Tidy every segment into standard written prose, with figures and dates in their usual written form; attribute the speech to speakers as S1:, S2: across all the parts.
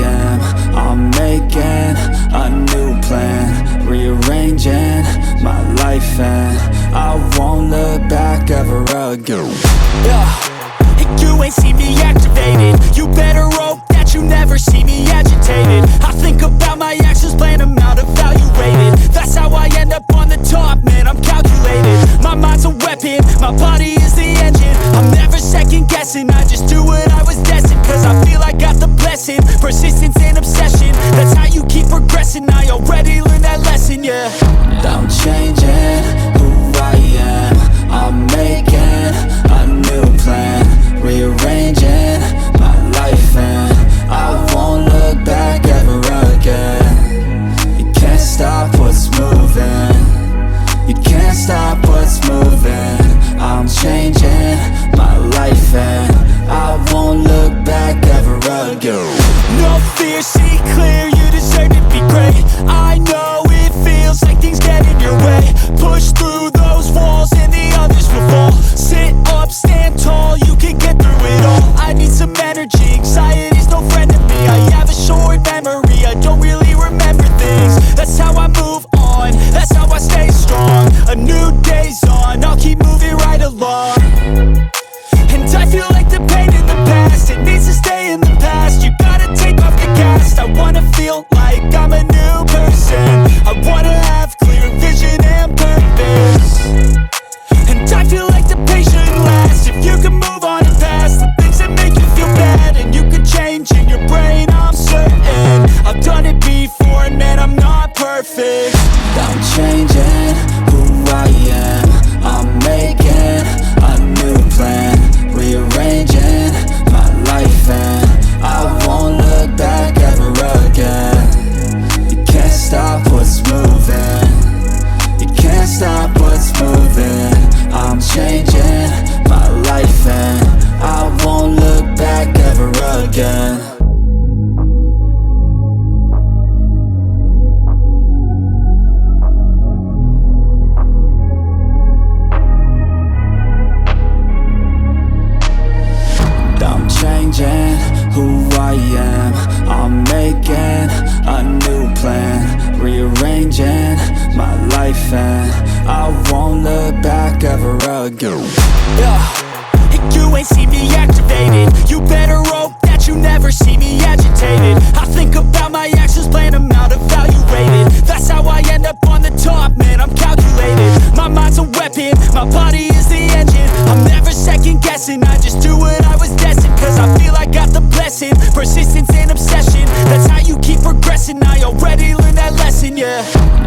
S1: am. I'm making a new plan, rearranging my life, and I won't look back ever again.
S2: You ain't see me activated. You better hope that you never see me agitated. I think about my actions, plan them out, evaluated. That's how I end up on the top, man, I'm calculated. My mind's a weapon, my body is the engine. I'm never second guessing, I just do what I was destined. Cause I feel I got the blessing, persistence and obsession. That's how you keep progressing, I already learned that lesson, yeah.
S1: I'm changing who I am. I'm making a new plan, rearranging my life, and I won't look back ever again. You can't stop what's moving. You can't stop what's moving. I'm changing my life, and I won't look back ever again.
S2: No fear, see clear, you deserve to be great. I know it feels like things get in your way. Push through those walls and the others will fall. Sit up, stand tall, you can get through it all. I need some energy, anxiety's no friend to me. I have a short memory, I don't really remember things. That's how I move on, that's how I stay strong. A new day's on, I'll keep moving right along. And I feel like the pain in the past, it needs to stay in the past. You gotta take off the cast. I wanna feel like I'm a new person. I wanna have clear vision and purpose. And I feel like the pain shouldn't last. If you can move on and past the things that make you feel bad, and you can change in your brain, I'm certain. I've done it before, and man, I'm not perfect.
S1: I'm changing who I am. I'm making a new plan, rearranging my life, and I won't look back ever again. You can't stop what's moving. You can't stop what's moving. I'm changing my life, and I won't look back ever again. Changing who I am. I'm making a new plan, rearranging my life, and I won't look back ever again.
S2: You ain't see me activated. You better hope that you never see me agitated. I think about my actions, plan them out, evaluated. That's how I end up on the top, man, I'm calculated. My mind's a weapon, my body is the engine. I'm never second guessing, I just do what I was destined. Cause I feel I got the blessing, persistence and obsession. That's how you keep progressing, I already learned that lesson, yeah.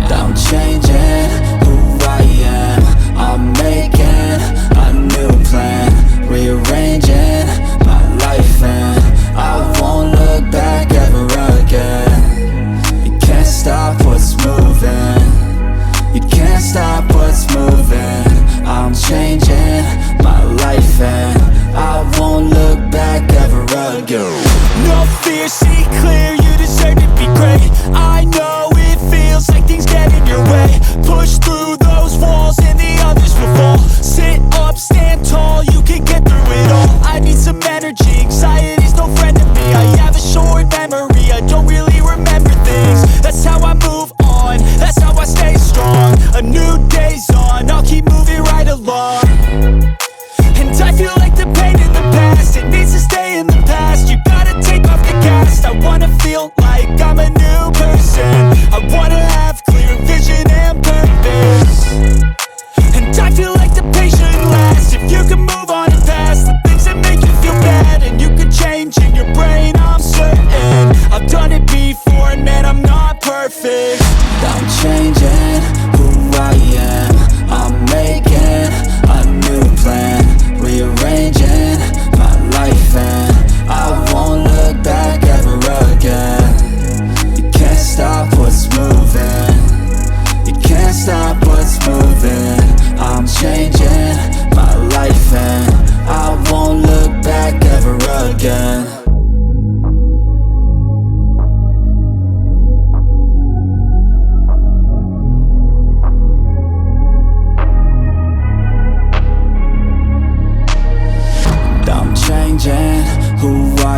S1: I'm changing who I am. I'm making a new plan, rearranging my life, and I won't look back ever again. You can't stop what's moving. You can't stop what's moving. I'm changing my life, and I won't look back ever again.
S2: No fear, see clear, you deserve to be great. I know it feels like things get in your way. Push through those walls and the others will fall. Sit up, stand tall, you can get through it all. I need some energy, anxiety's no friend to me. I have a short memory, I don't really remember things. That's how I move on, that's how I stay strong. A new day's on, I'll keep moving right along. And I feel like the pain in the past, it needs to stay in the past. You gotta take off the cast. I wanna feel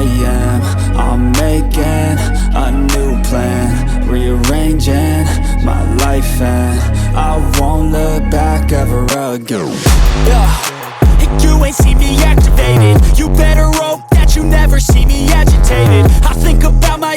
S1: am. I'm making a new plan, rearranging my life, and I won't look back ever again.
S2: You ain't see me activated. You better hope that you never see me agitated. I think about my